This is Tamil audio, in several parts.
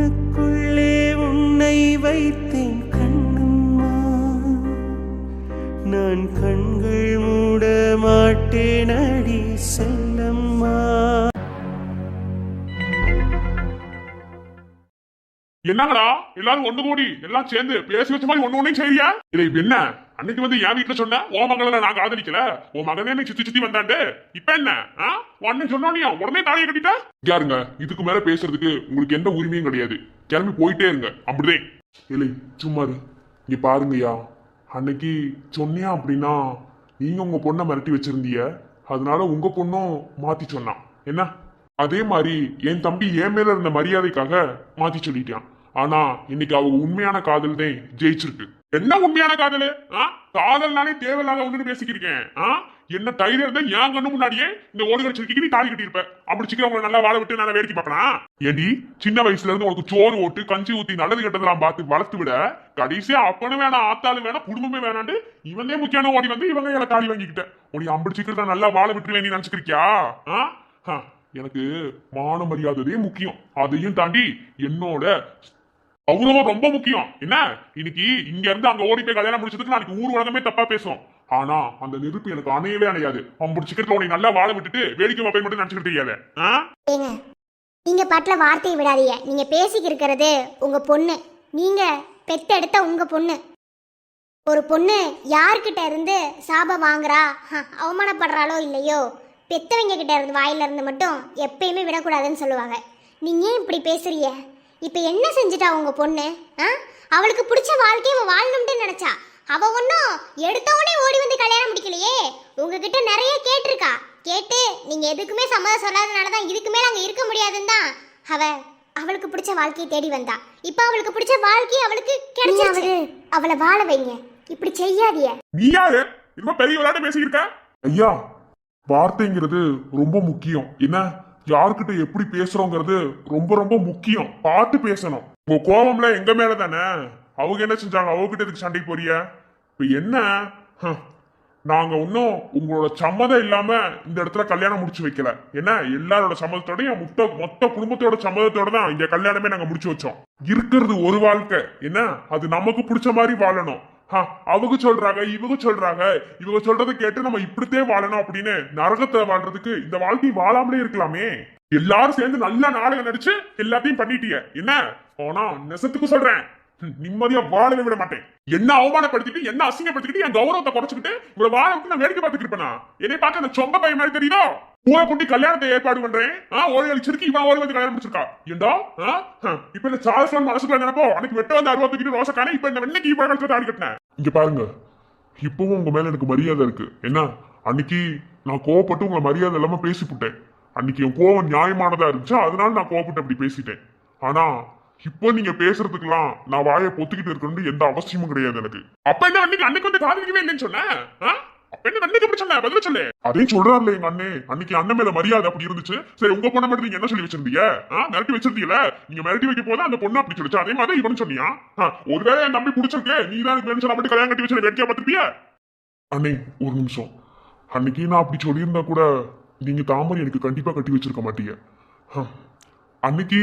கண்ணுக்குள்ளே உன்னை வைத்தேன் கண்ணம்மா, நான் கண்கள் மூட மாட்டேன் அடி செல்லம்மா. என்னங்கடா எல்லாரும் ஒண்ணு கூடி எல்லாம் சேர்ந்து பேசி வச்ச மாதிரி ஒண்ணு ஒன்னையும் செய்றியா? இதை என்ன அன்னைக்கு வந்து என் வீட்டுல சொன்ன உன் மகளை நான் காதலிக்கல, உன் மகனே எனக்கு சுத்தி சுத்தி வந்தாண்டு, இப்ப என்ன உடனே சொன்னோனியா உடனே தாலியை கட்டிட்டா? யாருங்க இதுக்கு மேல பேசுறதுக்கு உங்களுக்கு எந்த உரிமையும் கிடையாது, கிளம்பி போயிட்டே இருங்க. அப்படிதான் இல்லை சும்மா இங்க பாருங்கய்யா, அன்னைக்கு சொன்னியா அப்படின்னா நீங்க உங்க பொண்ணை மிரட்டி வச்சிருந்தீங்க, அதனால உங்க பொண்ணும் மாத்தி சொன்னான் என்ன. அதே மாதிரி என் தம்பி என் மேல இருந்த மரியாதைக்காக மாத்தி சொல்லிட்டான். ஆனா இன்னைக்கு அவங்க உண்மையான காதல் தான் ஜெயிச்சிருக்கு. என்ன உண்மையான காதல்? காதல்னாலே தேவையில்லாத ஒண்ணு பேசிக்கிருக்கேன். என்ன தைரியம் இருந்தா என் கண்ணு முன்னாடியே இந்த ஓடுகிற சிரிக்கி நீ தாலி கட்டியிருப்ப. அப்படி சிக்க உங்களை நல்லா வாழ விட்டு நல்லா வேடிக்கை பார்க்கலாம். ஏடி சின்ன வயசுல இருந்து உனக்கு சோறு ஓட்டு கஞ்சி ஊத்தி நல்லது கெட்டதெல்லாம் பார்த்து வளர்த்து விட, கடைசியா அப்பனும் வேணாம் ஆத்தாலும் வேணாம் குடும்பமே வேணாண்டு இவனே முக்கியமான ஓடி வந்து இவங்க எல்லாம் தாலி வாங்கிக்கிட்ட. உனக்கு அப்படி சிக்கிறதா நல்லா வாழ விட்டுருவேன் நீ நினைச்சுக்கிறியா? எனக்கு மான மரியாதையே முக்கியம், அதையும் தாண்டி என்னோட கௌரவம் ரொம்ப முக்கியம். என்ன இன்னைக்கு இங்க இருந்து அங்க ஓடி போய் கல்யாணம் முடிச்சதுக்கு நாளைக்கு ஊர் உலகமே தப்பா பேசும். ஆனா அந்த நெருப்பு எனக்கு அணையவே அணையாது. சிக்கத்துல உனக்கு நல்லா வாழ விட்டுட்டு வேடிக்கை வைப்பை மட்டும் நினைச்சுக்கிட்டு தெரியாது. நீங்க பாட்டுல வார்த்தையை விடாதீங்க. நீங்க பேசிக்க இருக்கிறது உங்க பொண்ணு, நீங்க பெத்தெடுத்த உங்க பொண்ணு. ஒரு பொண்ணு யார்கிட்ட இருந்து சாபம் வாங்குறா அவமானப்படுறாளோ இல்லையோ, பெத்தவங்க கிட்ட இருந்து வாயில இருந்து மட்டும் எப்பயுமே விடக்கூடாதுன்னு சொல்லுவாங்க. நீங்க ஏன் இப்படி பேசுறீங்க? இப்ப என்ன செஞ்சுட்டா உங்க பொண்ணு? அவளுக்கு பிடிச்ச வாழ்க்கையை அவ வாழணும்னு நினைச்சா. அவ ஒன்னும் எடுத்தவனே ஓடி வந்து கல்யாணம் முடிக்கலையே. உங்ககிட்ட நிறைய கேட்டிருக்கா. கேட்டு நீங்க எதுக்குமே சம்மதம் சொல்லாதனாலதான் இதுக்கு மேல அங்க இருக்க முடியாதுன்னு தான் அவளுக்கு பிடிச்ச வாழ்க்கையை தேடி வந்தா. இப்ப அவளுக்கு பிடிச்ச வாழ்க்கை அவளுக்கு கிடைச்சிருச்சு. அவளை வாழ வைங்க, இப்படி செய்யாதிய. நீ யாரு இன்னும் பெரிய விளையாட பேசிக்கிருக்க? ஐயா வார்த்தைங்கிறது ரொம்ப முக்கியம். என்ன யாருக்கிட்ட எப்படி பேசுறோங்கிறது ரொம்ப ரொம்ப முக்கியம். பார்த்து பேசணும். உங்க கோபம்ல எங்க மேல தானே. அவங்க என்ன செஞ்சாங்க? அவங்ககிட்ட இதுக்கு சண்டைக்கு போறிய? இப்ப என்ன நாங்க இன்னும் உங்களோட சம்மதம் இல்லாம இந்த இடத்துல கல்யாணம் முடிச்சு வைக்கல. என்ன எல்லாரோட சம்மதத்தோடய மொத்த குடும்பத்தோட சம்மதத்தோட தான் இங்க கல்யாணமே நாங்க முடிச்சு வச்சோம். இருக்கிறது ஒரு வாழ்க்கை. என்ன அது நமக்கு பிடிச்ச மாதிரி வாழணும். அவங்க சொல்றாங்க இவங்க சொல்றாங்க, இவங்க சொல்றதை கேட்டு நம்ம இப்படித்தே வாழணும் அப்படின்னு நரகத்தை வாழ்றதுக்கு இந்த வாழ்க்கை வாழாமலே இருக்கலாமே. எல்லாரும் சேர்ந்து நல்ல நாடகம் நடிச்சு எல்லாத்தையும் பண்ணிட்டீங்க. என்ன ஆனா நெசத்துக்கு சொல்றேன், நிம்மதியா வாழவே விட மாட்டேன். என்ன அவமானப்படுத்திட்டு என்ன அசிங்கப்படுத்திட்டு என் கௌரவத்தை குறைச்சுக்கிட்டு இவ்வளவு வாழ விட்டு நான் வேடிக்கை பார்த்துட்டு இருப்பேனா? என்னை பார்க்க அந்த சொந்த பையன் மாதிரி தெரியுதோ? ஊரை கூட்டி கல்யாணத்தை ஏற்பாடு பண்றேன். ஓடி அழிச்சிருக்கு இவன் ஓடி வந்து கல்யாணம் முடிச்சிருக்கா. ஏண்டா இப்ப இந்த சார்ஸ் மனசுக்குள்ள நினைப்போ அன்னைக்கு வெட்ட வந்து 60 ரோசக்கான இப்ப இந்த வெண்ணைக்கு இப்ப தாடி கட்டினேன். இங்க பாருங்க, இப்பவும் உங்க மேல எனக்கு மரியாதை இருக்கு. என்ன அன்னைக்கு நான் கோவப்பட்டு உங்களை மரியாதை இல்லாம பேசிவிட்டேன். அன்னைக்கு என் கோவம் நியாயமானதா இருந்துச்சு, அதனால நான் கோவப்பட்டு அப்படி பேசிட்டேன். ஆனா இப்போ நீங்க பேசுறதுக்கெல்லாம் நான் வாயை பொத்துக்கிட்டு இருக்கணும் எந்த அவசியமும் கிடையாது எனக்கு. அப்ப என்ன அன்னைக்கு வந்து காதலிக்கவே இல்லைன்னு சொன்னேன். அப்ப என்ன அன்னைக்கு எப்படி சொன்ன? பதில சொல்லு. அதையும் சொல்றாருல எங்க அண்ணே, அன்னைக்கு அண்ணன் மேல மரியாதை அப்படி இருந்துச்சு. சரி உங்க பொண்ணை மட்டும் நீங்க என்ன சொல்லி வச்சிருந்தீங்க? மிரட்டி வச்சிருந்தீங்கல்ல. நீங்க மிரட்டி வைக்க போது அந்த பொண்ணு அப்படி சொல்லிச்சு. அதே மாதிரி இவனு சொன்னியா? ஒருவேளை என் நம்பி பிடிச்சிருக்கு, நீ தான் எனக்கு வேணும் மட்டும் கல்யாணம் கட்டி வச்சு வேடிக்கையா பார்த்துருப்பிய? அண்ணே ஒரு நிமிஷம், அன்னைக்கு நான் அப்படி சொல்லியிருந்தா கூட நீங்க தாமரை எனக்கு கண்டிப்பா கட்டி வச்சிருக்க மாட்டீங்க. அன்னைக்கு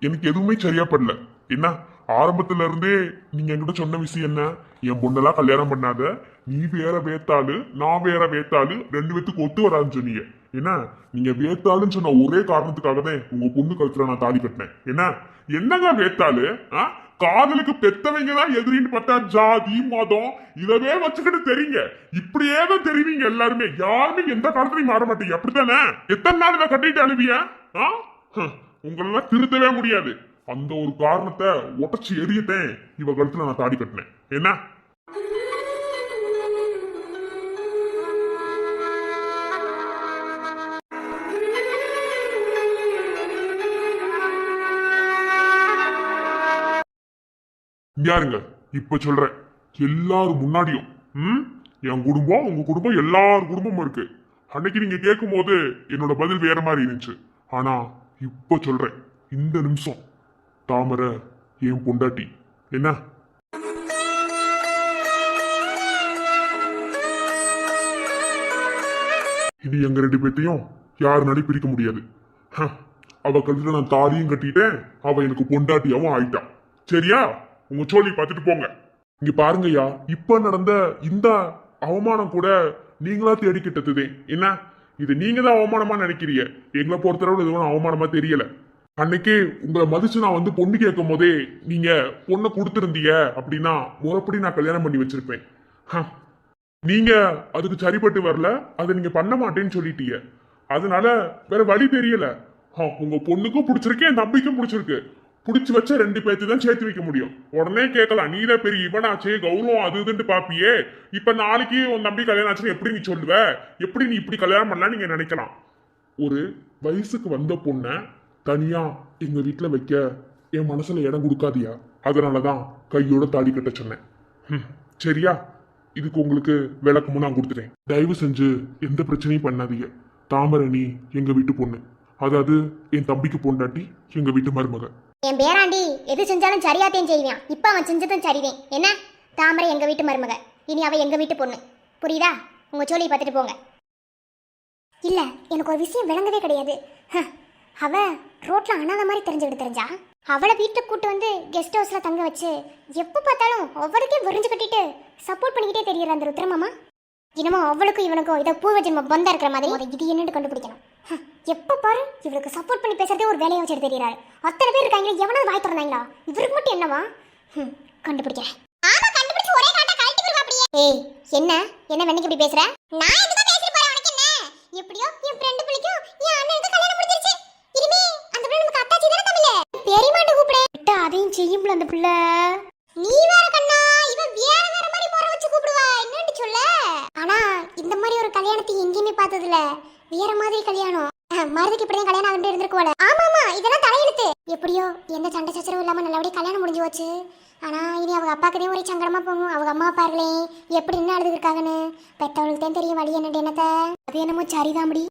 எனக்கு எதுவுமே சரியா படல. என்ன ஆரம்பத்துல இருந்தே நீங்க என்கிட்ட சொன்ன விஷயம் என்ன? என் பொண்ணெல்லாம் கல்யாணம் பண்ணாத, நீ வேற வேத்தாளு நான் வேற வேத்தாளு, ரெண்டு பேத்துக்கு ஒத்து வராதுன்னு சொன்னீங்க. என்ன நீங்க வேத்தாளுன்னு சொன்ன ஒரே காரணத்துக்காக தான் உங்க பொண்ணு கழுத்துல நான் தாலி கட்டினேன். என்னங்க வேத்தாளு? காதலுக்கு பெத்தவங்க தான் எதிரின்னு பார்த்தா ஜாதி மதம் இதவே வச்சுக்கிட்டு தெரியுங்க. இப்படியே தான் தெரிவிங்க எல்லாருமே. யாருமே எந்த காலத்துலயும் மாற மாட்டீங்க. அப்படித்தானே? எத்தனை நாள் இதை கட்டிட்டு அழுவிய? உங்களெல்லாம் திருத்தவே முடியாது. அந்த ஒரு காரணத்தை உடச்சு எரியத்தேன் இவ கழுத்துல நான் தாடி கட்டினேன். என்ன யாருங்க இப்ப சொல்றேன் எல்லாரும் முன்னாடியும் என் குடும்பம் உங்க குடும்பம் எல்லார் குடும்பமும் இருக்கு. அன்னைக்கு நீங்க கேட்கும் போது என்னோட பதில் வேற மாதிரி இருந்துச்சு. ஆனா இப்ப சொல்றேன், இந்த நிமிஷம் தாமரை என் பொண்டாட்டி. என்ன இது எங்க ரெண்டு பேர்த்தையும் யாரு நடி பிரிக்க முடியாது. அவ கழுத்துல நான் தாலியும் கட்டிட்டேன், அவ எனக்கு பொண்டாட்டியாவும் ஆயிட்டான். சரியா? உங்க சோழி பார்த்துட்டு போங்க. இங்க பாருங்கய்யா, இப்ப நடந்த இந்த அவமானம் கூட நீங்களா தேடிக்கிட்டதுதே. என்ன இது நீங்க தான் அவமானமா நினைக்கிறீங்க. எங்களை பொறுத்தளவு இது அவமானமா தெரியல. அன்னைக்கு உங்களை மதிச்சு நான் வந்து பொண்ணு கேட்கும் போதே நீங்க பொண்ணை கொடுத்துருந்தீங்க அப்படின்னா முறைப்படி நான் கல்யாணம் பண்ணி வச்சிருப்பேன். நீங்க அதுக்கு சரிப்பட்டு வரல, அதை நீங்க பண்ண மாட்டேன்னு சொல்லிட்டீங்க. அதனால வேற வழி தெரியல. உங்க பொண்ணுக்கும் பிடிச்சிருக்கு, என் தம்பிக்கும் பிடிச்சிருக்கு. பிடிச்சி வச்ச 2 பேர்த்து தான் சேர்த்து வைக்க முடியும். உடனே கேட்கலாம், நீதான் பெரிய இவனாச்சே, கௌரவம் அது இதுன்னு பாப்பியே, இப்ப நாளைக்கு உன் தம்பி கல்யாணம் ஆச்சுன்னு எப்படி நீ சொல்லுவ? எப்படி நீ இப்படி கல்யாணம் பண்ணலாம் நீங்க நினைக்கலாம். ஒரு வயசுக்கு வந்த பொண்ணை தனியா எங்க வீட்டுல வைக்க என் மனசுல இடம் கொடுக்காதியா. அதனாலதான் கையோட தாலி கட்ட சொன்னேன். சரியா? இதுக்கு உங்களுக்கு விளக்கமும் நான் கொடுத்துட்டேன். தயவு செஞ்சு எந்த பிரச்சனையும் பண்ணாதீங்க. தாமரணி எங்க வீட்டு பொண்ணு, அதாவது என் தம்பிக்கு பொண்டாட்டி, எங்க வீட்டு மருமக. என் பேராண்டி எது செஞ்சாலும் சரியாத்தையும் செய்வேன். இப்ப அவன் செஞ்சதும் சரிவேன். என்ன? தாமரை எங்க வீட்டு மருமக, இனி அவ எங்க வீட்டு பொண்ணு. புரியுதா? உங்க சோழியை பார்த்துட்டு போங்க. இல்ல, எனக்கு ஒரு விஷயம் விளங்கவே கிடையாது. அவ ரோட்ல அனாத மாதிரி தெரிஞ்சா அவளை வீட்டுக்கு கூட்டு வந்து கெஸ்ட் ஹவுஸ்ல தங்க வச்சு எப்ப பார்த்தாலும் ஒவ்வொருத்தையும் விரிஞ்சு கட்டிட்டு சப்போர்ட் பண்ணிக்கிட்டே தெரியற அந்த ருத்ரமாமா இனமோ அவளுக்கும் இவனுக்கும் இதை பூர்வ ஜென்ம பந்தா இருக்கிற மாதிரி இது என்னன்னு கண்டுபிடிக்கணும். எப்ப பாரு இவளுக்கு சப்போர்ட் பண்ணி பேசுறதே ஒரு வேலையை வச்சுட்டு தெரியறாரு. அத்தனை பேர் இருக்காங்க, எவனாவது வாய் திறந்தாங்களா? இவருக்கு மட்டும் என்னவா? கண்டுபிடிக்கிறேன். ஆமா, கண்டுபிடிச்சு ஒரே காட்டா கழட்டி விடுவா அப்படியே. ஏய், என்ன வெண்ணைக்கு இப்படி பேசுற? நான் எதுக்கு பேசிட்டு போறேன்? உனக்கு என்ன? எப்படியோ என் ஃப்ரெண்ட் பிள்ளைக்கும் என் அண்ணனுக்கு கல்யாணம் முடிஞ்சிருச்சு. இனிமே அந்த பிள்ளை நமக்கு அத்தாச்சி தானே தமிழே. பெரியமாட்ட கூப்பிடு. விட்டா அதையும் செய்யும்ல அந்த பிள்ளை. நீ வேற கண்ணா, இவ வேற மாதிரி போற வச்சு கூப்பிடுவா. என்னன்னு சொல்ல? ஆனா இந்த மாதிரி ஒரு கல்யாணத்தை எங்கேயுமே பார்த்தது இல்ல. வேற மாதிரி கல்யாணம். மருதுக்கு இப்படிதான் கல்யாணம் ஆகிட்டு இருந்திருக்குவாள். ஆமாமா, இதெல்லாம் தலையெழுத்து. எப்படியோ எந்த சண்டை சச்சரவும் இல்லாம நல்லபடியா கல்யாணம் முடிஞ்சு போச்சு. ஆனா இனி அவங்க அப்பாக்குதே ஒரே சங்கடமா போகும். அவங்க அம்மா பாருங்களே எப்படி என்ன அழுது இருக்காங்கன்னு. பெத்தவளுக்கு தான் தெரியும் வழி என்னட்டு என்னத்த. அது என்னமோ சரிதான் முடி.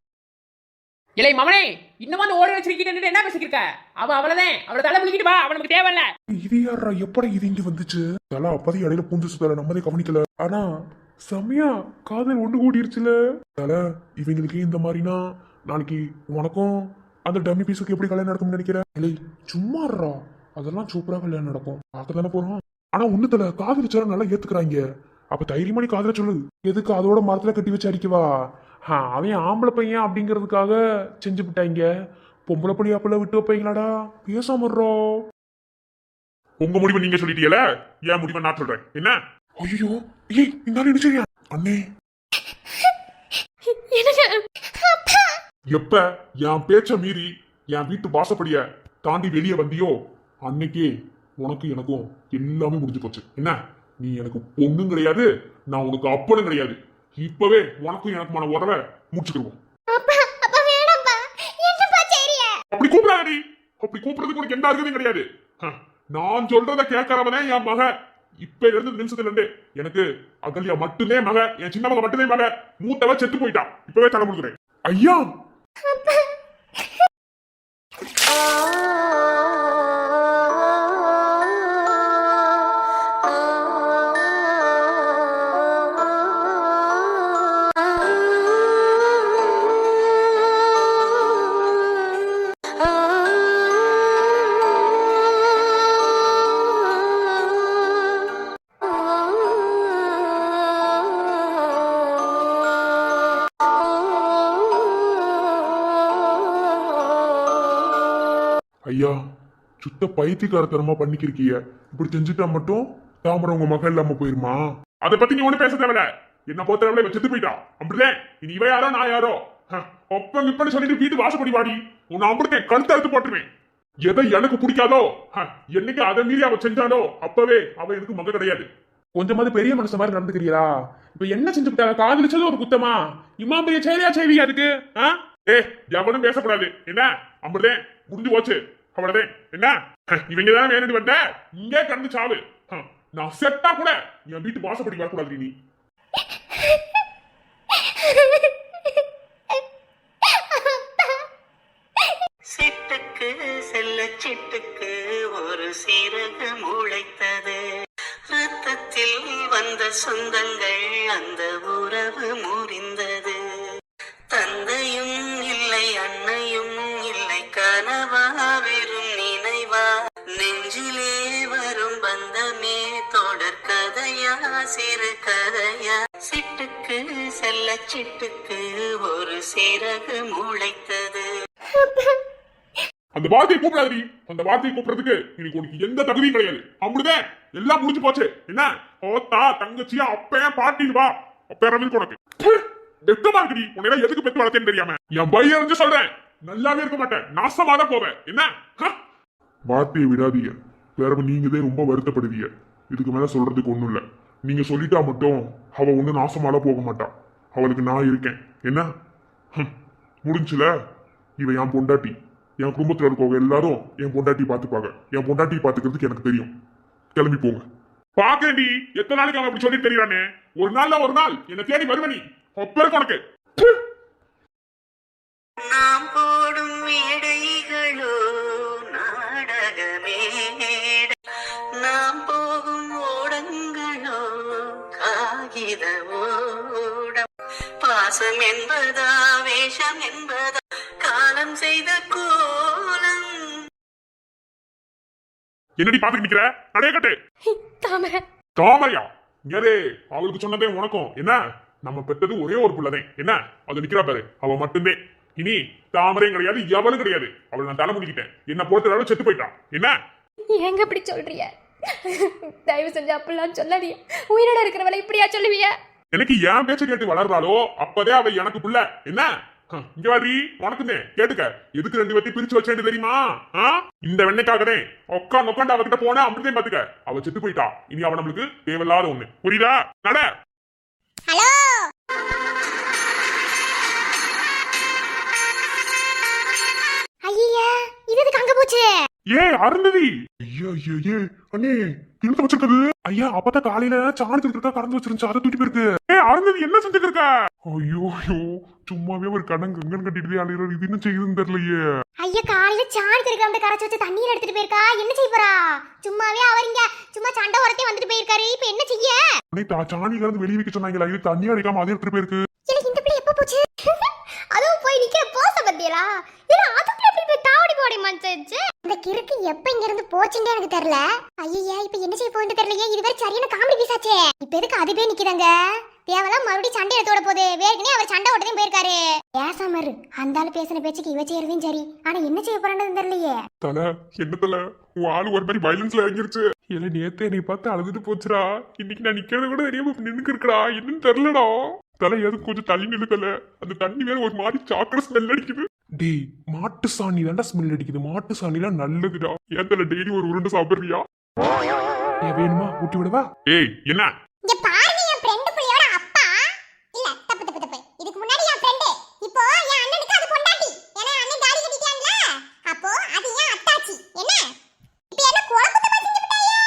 இல்லை மவனே, இன்னும் வந்து ஓடி வச்சிருக்கிட்டு என்ன பேசிக்கிருக்க? அவ்வளவுதான், அவளை தலை முடிக்கிட்டு வா, அவனுக்கு தேவையில்ல. இது யாரா? எப்படா இது இங்க வந்துச்சு? தலை அப்பதே இடையில பூந்து சுத்தல, நம்மதே கவனிக்கல. ஆனா செம்மையா காதல் ஒண்ணு கூடிருச்சுல. தலை இவங்களுக்கு இந்த மாதிரினா நாளைக்கு உனக்கும் அந்த டம்மி பீஸுக்கு எப்படி கல்யாணம் நடக்கும்னு நினைக்கிறேன்? இல்லை சும்மாறா, அதெல்லாம் சூப்பரா கல்யாணம் நடக்கும். பார்க்க தானே போறோம். ஆனா ஒண்ணு தலை, காதலிச்சாலும் நல்லா ஏத்துக்கிறாங்க. அப்ப தைரியமா நீ காதல சொல்லு. எதுக்கு அதோட மரத்துல கட்டி வச்சு அடிக்கவா? அவன் ஆம்பளை பையன் அப்படிங்கிறதுக்காக செஞ்சு விட்டாங்க. பொம்பளை பையன் அப்பல விட்டு வைப்பீங்களாடா? பேசாம உங்க முடிவை நீங்க சொல்லிட்டீங்கல, ஏன் முடிவை நான் சொல்றேன். என்ன? ஐயோ, ஏய் இந்த ஆளு என்ன செய்யா? அண்ணே, எப்ப என் பேச்ச மீறி என் வீட்டு வாசப்படிய தாண்டி வெளியே வந்தியோ அன்னைக்கே உனக்கு எனக்கும் எல்லாமே முடிஞ்சு போச்சு. என்ன? நீ எனக்கு பொண்ணும் கிடையாது, நான் உனக்கு அப்பனும் கிடையாது. இப்பவே உனக்கும் எனக்குமான உறவை முடிச்சுக்கிடுவோம். அப்படி கூப்பிடாதடி. அப்படி கூப்பிடுறதுக்கு உனக்கு எந்த அருகதையும் கிடையாது. நான் சொல்றத கேட்கறவனே என் மக. இப்ப இருந்து நிமிஷத்துல இருந்து எனக்கு அகல்யா மட்டுமே மக, என் சின்ன மக மட்டுமே மக. மூத்தவ செத்து போயிட்டான். இப்பவே தலை முடிக்கிறேன். ஐயா, ஐயா, சுத்த பைத்தியக்காரத்தனமா பண்ணிக்கிருக்கீங்க. இப்படி செஞ்சுட்டா மட்டும் தாமரை உங்க மகள் இல்லாம போயிருமா? அதை பத்தி நீ ஒண்ணு பேச தேவையில்ல. என்ன பொறுத்தவரை செத்து போயிட்டா. அப்படிதான் இனி இவ யாரோ நான் யாரோ ஒப்பம் இப்பன்னு சொல்லிட்டு வீட்டு வாசப்படி வாடி. உன்னை அம்புடுத்த கழுத்து அறுத்து போட்டுருவேன். எதை எனக்கு பிடிக்காதோ என்னைக்கு அதை மீறி அவ செஞ்சாலோ அப்பவே அவ எனக்கு மக கிடையாது. கொஞ்சமாவது பெரிய மனுஷன் மாதிரி நடந்துக்கிறீங்களா? இப்ப என்ன செஞ்சுட்டா? காதலிச்சது ஒரு குத்தமா? இம்மா பெரிய செயலியா செய்வீங்க அதுக்கு? எவனும் பேசக்கூடாது. என்ன? அம்புடுதேன் முடிஞ்சு போச்சு. அவ்வளவுதான். என்ன? இவங்கதான் வேணும்னு வந்த, இங்கே கடந்து சாவு. நான் செத்தா கூட என் வீட்டு வாசப்படி வரக்கூடாது. நீ சிட்டுக்கு செல்ல சிட்டுக்கு ஒரு சீரக முளைத்தது. ரத்தத்தில் வந்த சொந்தங்கள் அந்த உறவு முறிந்தது. தந்தையும் இல்லை, அன்னையும் இல்லை, கனவு சிறு கதையா சிட்டுக்கு செல்ல சிட்டுக்கு ஒரு சிறகு முளைத்தது. அந்த வார்த்தையை கூப்பிடாதீ. அந்த வார்த்தையை கூப்பிடுறதுக்கு இன்னைக்கு உனக்கு எந்த தகுதியும் கிடையாது. அப்படிதான் எல்லாம் முடிஞ்சு போச்சு. என்ன ஓத்தா தங்கச்சியா அப்பன் பாட்டின்னு வா அப்பறவில் உனக்கு வெக்கமா இருக்குடி. உன்னை எதுக்கு பெத்து வளர்த்தேன்னு தெரியாம என் பையன் வந்து சொல்றேன். நல்லாவே இருக்க மாட்டேன், நாசமா தான் போவேன். என்ன வார்த்தையை விடாதீங்க. வேற நீங்க தான் ரொம்ப வருத்தப்படுவீங்க. இதுக்கு மேல சொல்றதுக்கு ஒண்ணும் இல்ல. நீங்க சொல்லிட்டா மட்டும் அவ ஒண்ணு நாசமால போக மாட்டா. அவளுக்கு நான் இருக்கேன். என்ன முடிஞ்சுல. இவ என் பொண்டாட்டி. என் குடும்பத்துல இருக்கவங்க எல்லாரும் என் பொண்டாட்டி பாத்துப்பாங்க. என் பொண்டாட்டி பாத்துக்கிறதுக்கு எனக்கு தெரியும். கிளம்பி போங்க. பாக்கேண்டி எத்தனை நாளைக்கு அவன் அப்படி சொல்லி தெரியறானே. ஒரு நாள் என்ன தேடி வருவனி ஒப்பருக்கு உனக்கு. நாம் போடும் மேடைகளோ நாடகமே, நாம் போகும் ஓடங்களோ காகித ஓடம். பாசம் என்பதா வேஷம் என்பதா காலம் செய்த கோலம். என்னடி பாத்துட்டு நிக்கிற? நடைய கட்டு. தாமரையா யாரே? அவளுக்கு சொன்னதே உனக்கும். என்ன நம்ம பெற்றது ஒரே ஒரு பிள்ளைதான். என்ன அது நிக்கிறா பாரு, அவ மட்டும்தான். இனி தாமரையும் கிடையாது, எவளும் கிடையாது. அவளை நான் தலை முடிக்கிட்டேன். என்ன பொறுத்தளவு செத்து போயிட்டான். என்ன ஏங்க இப்படி சொல்றிய? தயவு செஞ்சு அப்படிலாம் சொல்லாதீங்க. உயிரோட இருக்கிறவளை இப்படியா சொல்லுவீங்க? எனக்கு ஏன் பேச்ச கேட்டு வளர்றாளோ அப்பதே அவ எனக்கு புள்ள. என்ன இங்க வாடி உனக்குமே கேட்டுக்க. எதுக்கு ரெண்டு பேர்த்தையும் பிரிச்சு வச்சேன்னு தெரியுமா? இந்த வெண்ணைக்காகதே உட்காந்து அவகிட்ட போன அப்படிதான் பாத்துக்க. அவ செத்து போயிட்டா. இனி அவ நம்மளுக்கு தேவையில்லாத ஒண்ணு. புரியுதா? நட. ஹலோ ஐயா, இது எதுக்கு அங்க போச்சு? அருந்ததி. ஐயா ஐயா அண்ணே இழுத்து வச்சிருக்கிறது. ஐயா அப்பதான் காலையில சாணத்துல இருக்கா கறந்து வச்சிருந்துச்சு. அதை தூக்கி போயிருக்கு. அருந்ததி என்ன செஞ்சுட்டு இருக்க? ஐயோ ஐயோ சும்மாவே ஒரு கடன் கங்கன் கட்டிட்டு அலையிற. இது என்ன செய்யுதுன்னு தெரியலையே. ஐயா காலையில சாணத்துல இருக்க கரைச்சு வச்சு தண்ணீர் எடுத்துட்டு போயிருக்கா. என்ன செய்ய போறா? சும்மாவே அவரிங்க சும்மா சண்டை உரத்தே வந்துட்டு போயிருக்காரு. இப்ப என்ன செய்ய? சாணி கறந்து வெளியே வைக்க சொன்னாங்களா? இது தண்ணி அடிக்காம அதே எடுத்துட்டு போயிருக்கு. எனக்கு இந்த பிள்ளை எப்ப போச்சு? அதுவும் போய் நிக்கிற போச பத்தியலா? இது அதுக்குள்ள எப்படி போய் தாவடி போடி மஞ்சச்சு? இந்த கிறுக்கு எப்ப இங்க இருந்து போச்சுன்னே எனக்கு தெரியல. ஐயா இப்ப என்ன செய்ய போயிட்டு தெரியலையே. இது வேற சரியான காமெடி பீஸாச்சே. இப்ப எதுக்கு அது போய் நிக்கிறாங்க? தேவலாம் மறுபடியும் சண்டை எடுத்து விட போகுது. வேறுனே அவர் சண்டை ஓட்டதையும் போயிருக்காரு. பேசாம இரு. அந்த ஆளு பேசின பேச்சுக்கு இவ செய்யறதும் சரி. ஆனா என்ன செய்ய போறான்னு தெரியலையே. தல என்ன தல உன் ஆளு ஒரு மாதிரி வயலன்ஸ்ல இறங்கிருச்சு. இல்ல நேத்தே நீ பார்த்து அழுதுட்டு போச்சுடா. இன்னைக்கு நான் நிக்கிறது கூட தெரியாம நின்னுக்கு இருக்கடா. என்னன்னு தெரியலடா. தலை எதுவும் கொஞ்சம் தள்ளி நிலுக்கல. அந்த தண்ணி வேற ஒரு மாதிரி சாக்கடை ஸ்மெல் அடிக்குது. டேய் மாட்டு சாணி தாண்டா ஸ்மெல் அடிக்குது. மாட்டு சாணிலாம் நல்லதுடா. ஏன் தல டெய்லி ஒரு உருண்டை சாப்பிடுறியா? வேணுமா ஊட்டி விடவா? ஏய் என்ன இங்க பாருங்க, என் ஃப்ரெண்ட் புள்ளையோட அப்பா. இல்ல தப்பு. இதுக்கு முன்னாடி என் ஃப்ரெண்ட். இப்போ என் அண்ணனுக்கு அது பொண்டாட்டி. ஏன்னா அண்ணன் தாடி கட்டிட்டான்ல. அப்போ அது என் அத்தாச்சி. என்ன இப்போ என்ன குழப்பத்தை பத்திட்டு விட்டாயா?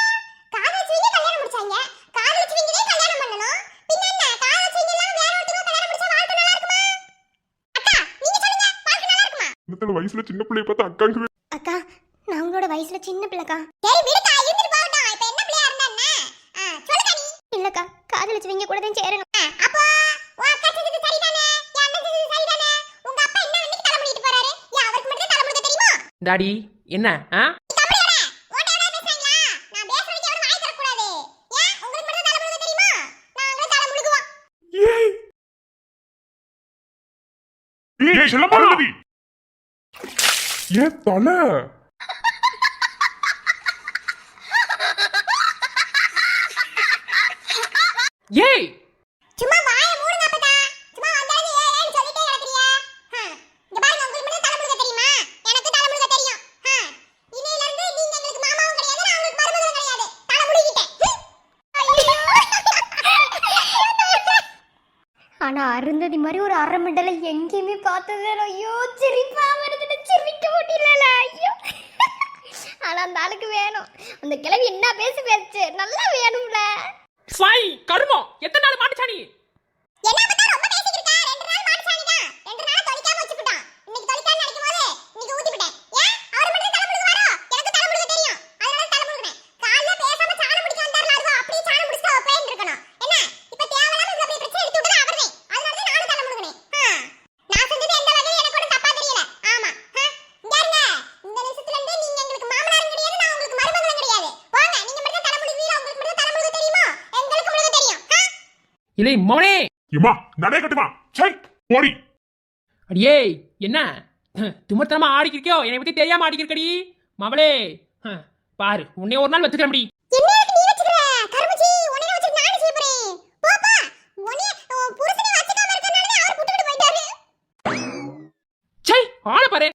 காதலிச்சவங்க கல்யாணம் முடிச்சாங்க. காதலிச்சவங்களே கல்யாணம் பண்ணனும். பின்ன என்ன காதலிச்சவங்க எல்லாம் வேற ஒருத்தங்க கல்யாணம் முடிச்சா வாழ்க்கை நல்லா இருக்குமா? அக்கா நீங்க சொல்லுங்க, வாழ்க்கை நல்லா இருக்குமா? இந்த வயசுல சின்ன பிள்ளைய பார்த்து அக்காங்க. அக்கா நான் உங்களோட வயசுல சின்ன பிள்ளைக்கா. சரி விடுக்கா, இருந்துட்டு போகட்டும். இப்போ என்ன பிள்ளையா இருந்தா என்ன? சொல்லுங்க நீ. இல்லக்கா காதலிச்சவங்க கூட தான் சேரணும். அப்போ உன் அக்கா செஞ்சது சரிதானே? என் அண்ணன் செஞ்சது சரிதானே? உங்க அப்பா என்ன அன்னைக்கு தலை முடிட்டு போறாரு? ஏன் அவருக்கு மட்டும் தலை முடிக்க தெரியுமா? டாடி என்ன ஏன் தலை ஏய் சும்மா வாயை மூடுங்க அப்பதா. சும்மா வந்தாலே ஏன்னு சொல்லிட்டே நடக்கறியா? இங்க பாருங்க, உங்களுக்கு மட்டும் தலை முழுக தெரியுமா? எனக்கு தலை முழுக தெரியும். இன்னையில இருந்து நீங்க எங்களுக்கு மாமாவும் கிடையாது, நான் உங்களுக்கு மருமகளும் கிடையாது. தலை முழுகிட்டேன். ஆனா அருந்ததி மாதிரி ஒரு அரை மண்டல எங்கேயுமே பார்த்தது. ஐயோ சிரிப்பா வருதுன்னு சிரிக்க முடியல. ஐயோ ஆனா அந்த ஆளுக்கு வேணும். அந்த கிழவி என்ன பேசுச்சு நல்லா வேணும்ல. சாய் கருமம் எத்தனை நாள் மாட்டுச்சானி? என்ன பத்தா ரொம்ப பேசிட்டு இருக்க? 2 நாள் மாட்டுச்சானி தான். 2 நாள் தொலைக்காம வச்சுட்டான். இன்னைக்கு தொலைக்காம நினைக்கும் போது இன்னைக்கு ஊத்தி விட்டேன். ஏன் அவர் மட்டும் தலை முழுக வரோ? எனக்கு தலை முழுக தெரியும். அதனால தலை முழுகுனேன். காலைல பேசாம சாணம் பிடிக்க வந்தாருல, அதுவா அப்படியே சாணம் பிடிச்சா போயிட்டு இருக்கணும். என்ன இப்ப தேவையில்லாம இவ்வளவு பெரிய பிரச்சனை எடுத்து விட்டது அவர்தான். அதனால தான் நானும் தலை முழுகுனேன். நான் செஞ்சது எந்த வகையில எனக்கு ஒன்றும் தப்பா தெரியல. ஆமா இங்க இருங்க. இந்த நிமிஷத்துல இருந்து நீங்க எங்களுக்கு மாமனாரும் கிடையாது, நான் உங்களுக்கு மருமகளும் கிடையாது. போங்க, நீங்க மட்டும் தலை முழுகுவீங்க. உங்களுக்கு மட்டும் தலை முழுக தெரியுமா? எங்களுக்கு முழுக இலை மவனே. இம்மா நடை கட்டுமா சை போடி. அடியே என்ன திமிர்த்தனமா ஆடிக்கிறியோ? என்னை பத்தி தெரியாம ஆடிக்கிறக்கடி மவளே. பாரு உன்னை ஒரு நாள் வச்சுக்கிற முடி. என்ன நீ வச்சுக்கற கருமச்சி உன்னை வச்சு நான் செய்ய போறேன். போப்பா உன்னை புருஷனை வச்சுக்காம இருக்கனால அவர் புட்டுக்கிட்டு போயிட்டாரு. சை ஆள பாரு.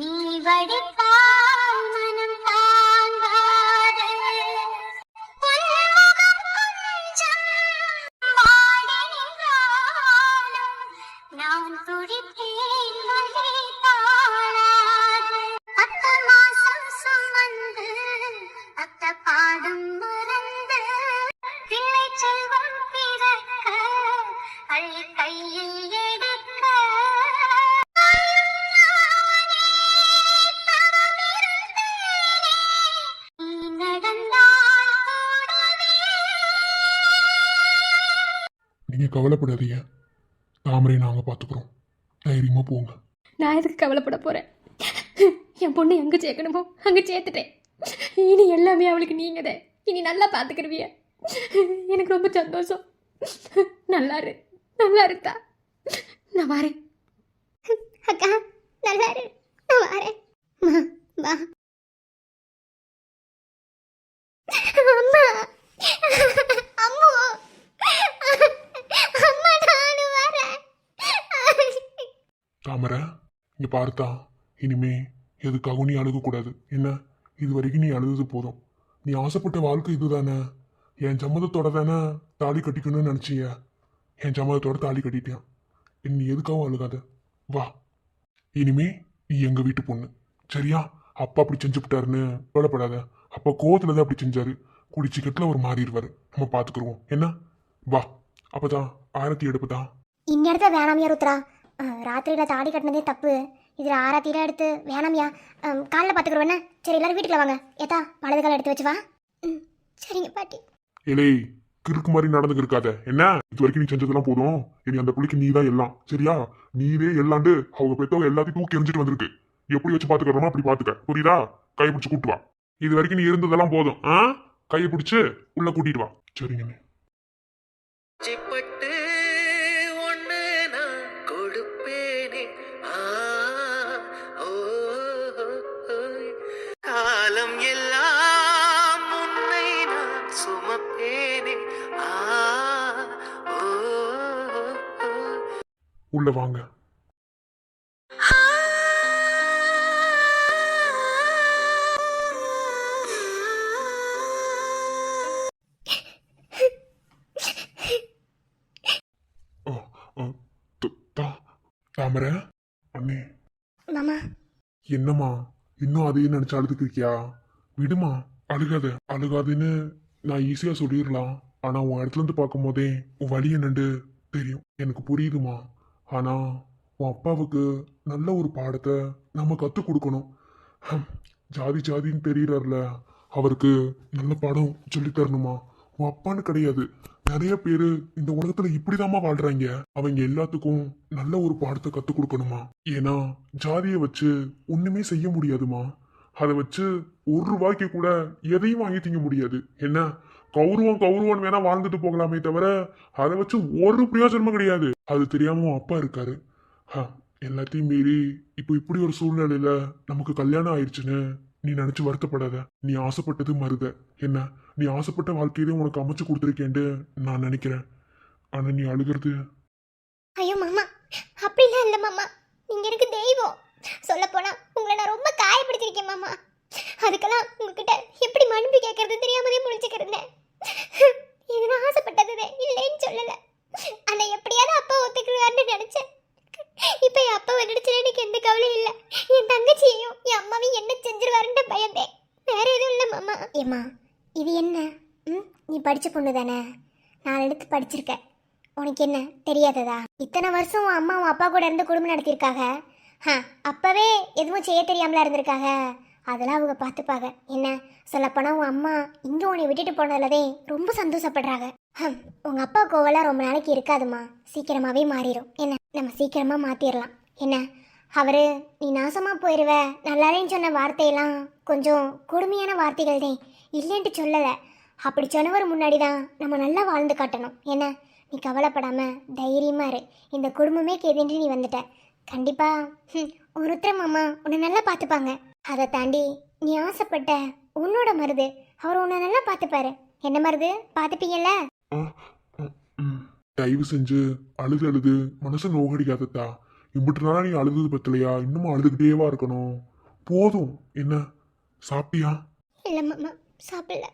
நீ வடித்தால் மனம் தாங்காது உன்முகம் கொஞ்சம் வாடி நின்றாலும் நான் துடிப்பேன் வழி தாழாது. அத்த மாசம் சுமந்து அத்த பாடும் மறந்து பிள்ளை செல்வம் பிறக்க அள்ளி கையில் எடுக்க நீங்க கவலைப்படாதீங்க, தாமரை நாங்க பாத்துக்கிறோம், தைரியமா போங்க. நான் எதுக்கு கவலைப்பட போகிறேன்? என் பொண்ணு எங்கே சேர்க்கணுமோ அங்கே சேர்த்துட்டேன். இனி எல்லாமே அவளுக்கு நீங்கள் தான். இனி நல்லா பார்த்துக்கிருவிய. எனக்கு ரொம்ப சந்தோஷம். நல்லா இருத்தா. நான் வரேன். அக்கா நல்லா இரு, நான் வரேன். வா அம்மா அம்மு அம்மா நானும் வரேன். தாமரை இங்க பார்த்தா இனிமே எதுக்காகவும் நீ அழுக கூடாது. என்ன இது வரைக்கும் நீ அழுது போதும். நீ ஆசைப்பட்ட வாழ்க்கை இதுதானே. என் சம்மதத்தோட தானே தாலி கட்டிக்கணும்னு நினைச்சீங்க. என் சம்மதத்தோட தாலி கட்டிட்டேன். நீ எதுக்காகவும் அழுகாத. வா, இனிமே நீ எங்க வீட்டு பொண்ணு, சரியா? அப்பா அப்படி செஞ்சு விட்டாருன்னு கவலைப்படாத. அப்பா கோவத்துல தான் அப்படி செஞ்சாரு. குடிச்சிக்கத்துல ஒரு மாறிடுவாரு. நம்ம பாத்துக்கிருவோம். என்ன வா. அப்பதான் ஆரத்தி எடுப்புதான். இந்நேரத்தை வேணாமியா ருத்ரா. ராத்திரியில தாடி கட்டினதே தப்பு. இதுல ஆராத்தியில எடுத்து வேணாமியா. காலைல பாத்துக்கிறோம். சரி எல்லாரும் வீட்டுக்குள்ள வாங்க. ஏத்தா வலது கால எடுத்து வச்சு வா. சரிங்க பாட்டி. இலே கிறுக்கு மாதிரி நடந்துக்கு இருக்காத. என்ன இது வரைக்கும் நீ செஞ்சதெல்லாம் போதும். இனி அந்த புள்ளிக்கு நீ தான் எல்லாம், சரியா? நீவே எல்லாண்டு அவங்க பெத்தவங்க எல்லாத்தையும் தூக்கி எரிஞ்சிட்டு வந்திருக்கு. எப்படி வச்சு பாத்துக்கிறோமோ அப்படி பாத்துக்க, புரியுதா? கையை பிடிச்சு கூட்டு வா. இது வரைக்கும் நீ இருந்ததெல்லாம் போதும். கையை பிடிச்சு உள்ள கூட்டிட்டு வா. சரிங்க. சிப்பட்டு ஒண்ணு நான் கொடுப்பேனே. காலம் எல்லாம் உன்னை நான் சுமப்பேனே. உள்ள வாங்க. தாமரை அண்ணே. மாமா என்னம்மா இன்னும் அதையே நினைச்சு அழுதுக்கு இருக்கியா? விடுமா, அழுகாதுன்னு நான் ஈஸியா சொல்லிடலாம். ஆனா உன் இடத்துல இருந்து பார்க்கும் போதே உன் வழி என்னண்டு தெரியும். எனக்கு புரியுதுமா. ஆனா உன் அப்பாவுக்கு நல்ல ஒரு பாடத்தை நம்ம கற்றுக் கொடுக்கணும். ஜாதின்னு தெரியறாருல, அவருக்கு நல்ல பாடம் சொல்லி தரணுமா. உன் அப்பான்னு கிடையாது, நிறைய பேரு இந்த உலகத்துல இப்படிதாம்மா வாழ்றாங்க. அவங்க எல்லாத்துக்கும் நல்ல ஒரு பாடத்தை கத்து கொடுக்கணுமா. ஏன்னா ஜாதியை வச்சு ஒண்ணுமே செய்ய முடியாதுமா. அதை வச்சு ஒரு ரூபாய்க்கு கூட எதையும் வாங்கி திங்க முடியாது. என்ன கௌரவம் வேணா வாழ்ந்துட்டு போகலாமே தவிர அதை வச்சு ஒரு பிரயோஜனமும் கிடையாது. அது தெரியாம உன் அப்பா இருக்காரு. எல்லாத்தையும் மீறி இப்போ இப்படி ஒரு சூழ்நிலையில நமக்கு கல்யாணம் ஆயிடுச்சுன்னு நீ நினைச்சு வருத்தப்படாத. நீ ஆசைப்பட்டது மருத. என்ன நீ ஆசைப்பட்ட வாழ்க்கையிலே உனக்கு அமைச்சு கொடுத்துருக்கேன்ட்டு நான் நினைக்கிறேன். ஆனா நீ அழுகிறது. ஐயோ மாமா, அப்படிலாம் இல்லை மாமா. நீங்க எனக்கு தெய்வம். சொல்ல போனா உங்களை நான் ரொம்ப காயப்படுத்திருக்கேன் மாமா. அதுக்கெல்லாம் உங்ககிட்ட எப்படி மன்னிப்பு கேட்கறது தெரியாமலே முடிச்சுக்கிறேன். இது நான் ஆசைப்பட்டது இல்லைன்னு சொல்லல. ஆனா எப்படியாவது அப்பா ஒத்துக்குவாருன்னு நினைச்சேன். இப்ப என் அப்பாவை நினைச்சு எனக்கு எந்த கவலையும் இல்லை. என் தங்கச்சியையும் என் அம்மாவையும் என்ன செஞ்சிருவாருன்னு பயந்தேன். வேற எதுவும் இல்லை மாமா. ஏமா இது என்ன? நீ படிச்ச பொண்ணு தானே, நான் எடுத்து படிச்சிருக்க. உனக்கு என்ன தெரியாததா? இத்தனை வருஷம் உன் அம்மா உன் அப்பா கூட இருந்து குடும்பம் நடத்தியிருக்காங்க. அப்பவே எதுவும் செய்ய தெரியாமலா இருந்திருக்காங்க. அதெல்லாம் அவங்க பார்த்துப்பாங்க. என்ன சொல்லப்போனால் உன் அம்மா இங்கே உன்னை விட்டுட்டு போனதுலதே ரொம்ப சந்தோஷப்படுறாங்க. உங்கள் அப்பா கோவலாம் ரொம்ப நாளைக்கு இருக்காதுமா, சீக்கிரமாகவே மாறிடும். என்ன நம்ம சீக்கிரமாக மாற்றிடலாம். என்ன அவரு நீ நாசமா போயிருவ நல்லாலேன்னு சொன்ன வார்த்தையெல்லாம் கொஞ்சம் கொடுமையான வார்த்தைகள் தான், இல்லைன்ட்டு சொல்லலை. அப்படி சொன்னவர் முன்னாடி தான் நம்ம நல்லா வாழ்ந்து காட்டணும். என்ன, நீ கவலைப்படாம தைரியமா இரு. இந்த குடும்பமே கேதுன்று நீ வந்துட்ட. கண்டிப்பா ஒரு ருத்ர மாமா உன்னை நல்லா பார்த்துப்பாங்க. அதை தாண்டி நீ ஆசைப்பட்ட உன்னோட மருது அவர் உன்னை நல்லா பார்த்துப்பாரு. என்ன மருது, பார்த்துப்பீங்கல்ல? தயவு செஞ்சு அழுது அழுது மனசை நோகடிக்காதத்தா. இம்பிட்டு நாளா நீ அழுது பத்தலையா? இன்னமும் அழுதுகிட்டேவா இருக்கணும்? போதும். என்ன சாப்பிட்டியா? இல்லை மாமா, சாப்பிடல,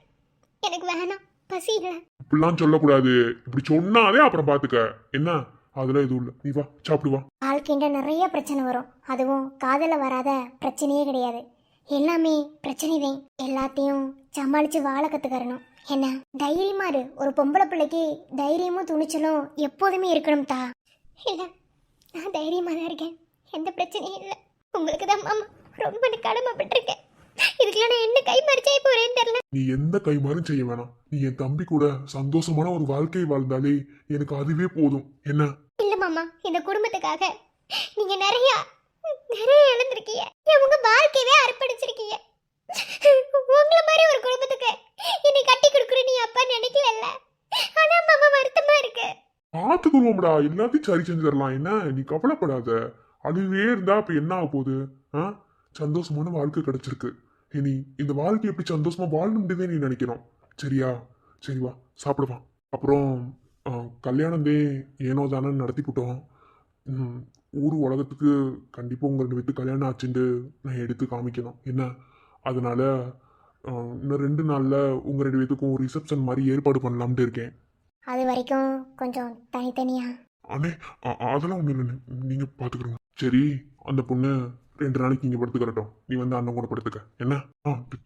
எனக்கு வேணாம், பசி இல்லை. இப்படிலாம் சொல்லக்கூடாது. இப்படி சொன்னாதே அப்புறம் பாத்துக்க. என்ன, அதெல்லாம் எதுவும் இல்லை. நீ வா சாப்பிடு வா. வாழ்க்கைன்ற நிறைய பிரச்சனை வரும், அதுவும் காதல வராத பிரச்சனையே கிடையாது. எல்லாமே பிரச்சனை தான். எல்லாத்தையும் சமாளிச்சு வாழ கத்துக்கறணும். என்ன, தைரியமா இரு. ஒரு பொம்பளை பிள்ளைக்கு தைரியமும் துணிச்சலும் எப்போதுமே இருக்கணும் தா. இல்ல, நான் தைரியமா தான் இருக்கேன், எந்த பிரச்சனையும் இல்லை. உங்களுக்கு தான் மாமா ரொம்ப கடமைப்பட்டிருக்கேன். இதுக்கெல்லாம் நான் என்ன கை மறிச்சே போறேன்னு தெரியல. நீ எந்த கைமாறும் செய்ய வேணாம். நீ என் தம்பி கூட சந்தோஷமான ஒரு வாழ்க்கையை வாழ்ந்தாலே எனக்கு அதுவே போதும். என்ன? இல்ல மாமா, இந்த குடும்பத்துக்காக நீங்க நிறைய இழந்திருக்கீங்க. உங்க வாழ்க்கையவே அர்ப்பணிச்சிருக்கீங்க. உங்களை மாதிரி ஒரு குடும்பத்துக்கு என்னை கட்டி கொடுக்குற நீ அப்பா நினைக்கல. ஆனா மாமா வருத்தமா இருக்கு. பாத்துக்குருவோம்டா, எல்லாத்தையும் சரி செஞ்சு தரலாம். என்ன, நீ கவலைப்படாத. அதுவே இருந்தா அப்ப என்ன ஆக போகுது? சந்தோஷமான வாழ்க்கை கிடைச்சிருக்கு. இனி இந்த வாழ்க்கை எப்படி சந்தோஷமா வாழணும்ன்றதே நீ நினைக்கணும். சரியா? சரி வா சாப்பிடுவான். அப்புறம் கல்யாணந்தே ஏனோ தானே நடத்திக்கிட்டோம். ஊர் உலகத்துக்கு கண்டிப்பாக உங்கள் 2 பேருக்கு கல்யாணம் ஆச்சுட்டு நான் எடுத்து காமிக்கணும். என்ன, அதனால இன்னும் 2 நாளில் உங்கள் 2 பேத்துக்கும் ரிசப்ஷன் மாதிரி ஏற்பாடு பண்ணலாம்ட்டு இருக்கேன். அது வரைக்கும் கொஞ்சம் தனித்தனியா. அண்ணே அதெல்லாம் ஒன்றும் இல்லைண்ணே, நீங்கள் பார்த்துக்கிறோங்க. சரி, அந்த பொண்ணு 2 நாளைக்கு இங்கே படுத்துக்கிறட்டும். நீ வந்து அண்ணன் கூட படுத்துக்க. என்ன?